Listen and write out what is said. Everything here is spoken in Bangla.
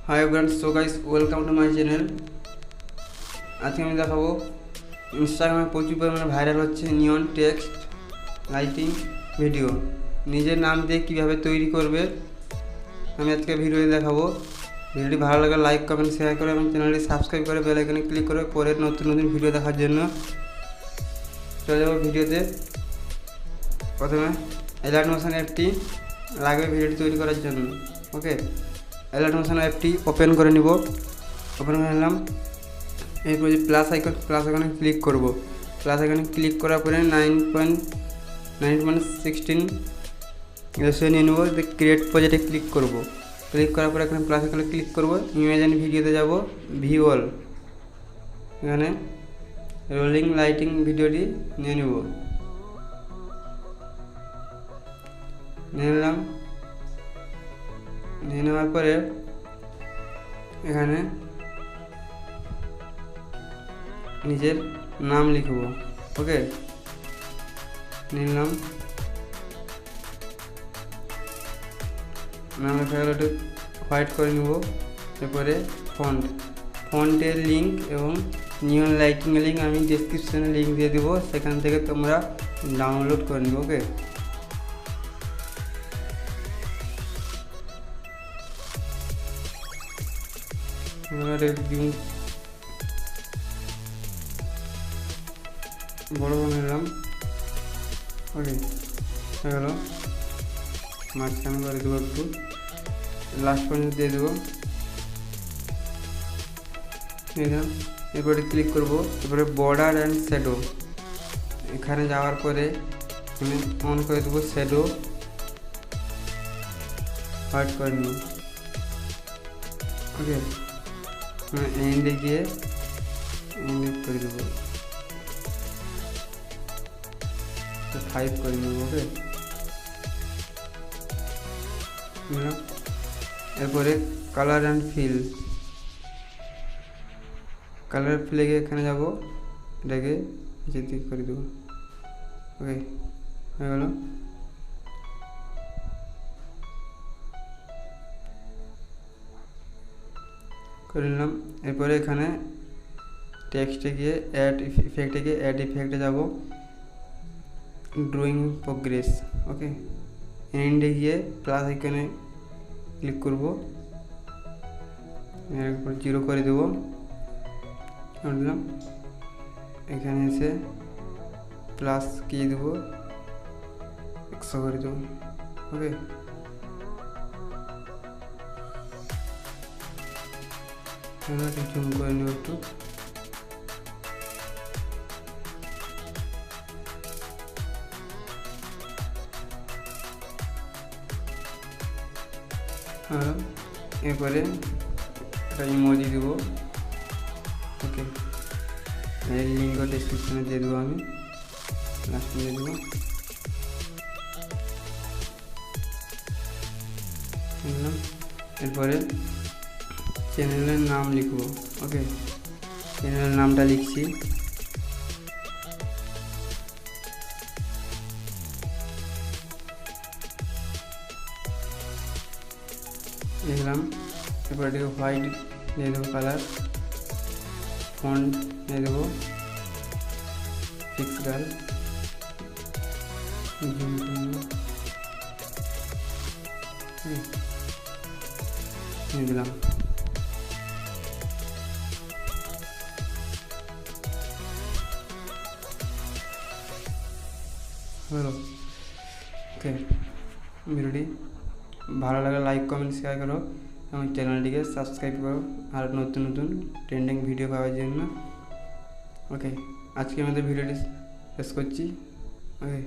Hi friends, so guys welcome to my channel. आज के देखाबो इंस्टाग्रामे प्रचुर परिमाणे भाइरल होच्छे नियन टेक्सट लाइटिंग भिडियो निजेर नाम दिए किभाबे तैरी करबे आमि आजके भिडियोते देखाबो। भिडियोटी भालो लागले लाइक कमेंट शेयर करे एबं चैनलटी सबस्क्राइब करे बेल आइकने क्लिक करे परेर नतुन नतुन भिडियो देखार जन्य। चले जाबो भिडियोते। प्रथमे ᴏᴜᴜᴛ অ্যাপটি লাগবে ভিডিওটি তৈরি করার জন্য। ওকে, ᴏᴜᴜᴛ অ্যাপটি ওপেন করে নিব। ওপেন করে নিলাম। এরপর যে প্লাস আইকনে ক্লিক করব। প্লাস আইকনে ক্লিক করার পরে 9.16 রেশিও নিয়ে নেব। ক্রিয়েট প্রজেক্টে ক্লিক করব। ক্লিক করার পরে এখানে প্লাস আইকনে ক্লিক করব। ইমেজ এন্ড ভিডিওতে যাব, ভিওল। এখানে রোলিং লাইটিং ভিডিওটি নিয়ে নেব। নিয়ে নিলাম। নিয়ে নেওয়ার পরে এখানে নিজের নাম লিখব। ওকে, নিলাম। নাম লেখা গেল, একটু হোয়াইট করে নেব। এরপরে ফন্টের লিঙ্ক এবং নিয়ন লাইটিংয়ের লিঙ্ক আমি ডেসক্রিপশনে লিঙ্ক দিয়ে দেবো, সেখান থেকে তোমরা ডাউনলোড করে নিব। ওকে, বড় করে নিলাম। ওকে, হয়ে গেল। মাঝখানে করে দেবো, একটু লাস্ট পর্যন্ত দিয়ে দেবো। নিলাম। এরপরে ক্লিক করব। এরপরে বর্ডার অ্যান্ড শ্যাডো এখানে যাওয়ার পরে আমি অন করে দেবো। শ্যাডো হোয়াইট করে নেব। ওকে, এন্ডে গিয়ে এন্ড করে দেবো, 5 করে নেব। ওকে, এরপরে কালার অ্যান্ড ফিল গিয়ে এখানে যাব, এটাকে যেতে করে দেবো। ওকে, হয়ে গেল। করে নিলাম। এরপরে এখানে টেক্সটে গিয়ে অ্যাড ইফেক্টে যাব, ড্রয়িং প্রোগ্রেস। ওকে, এন্ডে গিয়ে প্লাস আইকনে ক্লিক করব। এরপর 0 করে দেবো। দিলাম। এখানে এসে প্লাস কি দেবো, 100 করে দেবো। ওকে, জুম করে নেব একটু। এরপরে একটা ইমোজি দেব। ওকে, এর লিঙ্ক ডেসক্রিপশনে দিয়ে দেবো, আমি লাস্টে দিয়ে দেবো। এরপরে চ্যানেলের নাম লিখব। ওকে, চ্যানেলের নামটা লিখছি। লিখলাম। এরপর এটাকে হোয়াইট দিয়ে দেবো কালার। ফন্ট দিয়ে দেবো পিক্সেল। দিয়ে দিলাম। হলো। ওকে, ভিডিওটি ভালো লাগলে লাইক কমেন্ট শেয়ার করো এবং চ্যানেলটিকে সাবস্ক্রাইব করো আর নতুন নতুন ট্রেন্ডিং ভিডিও পাওয়ার জন্য। ওকে, আজকে আমাদের ভিডিওটি শেষ করছি। ওকে।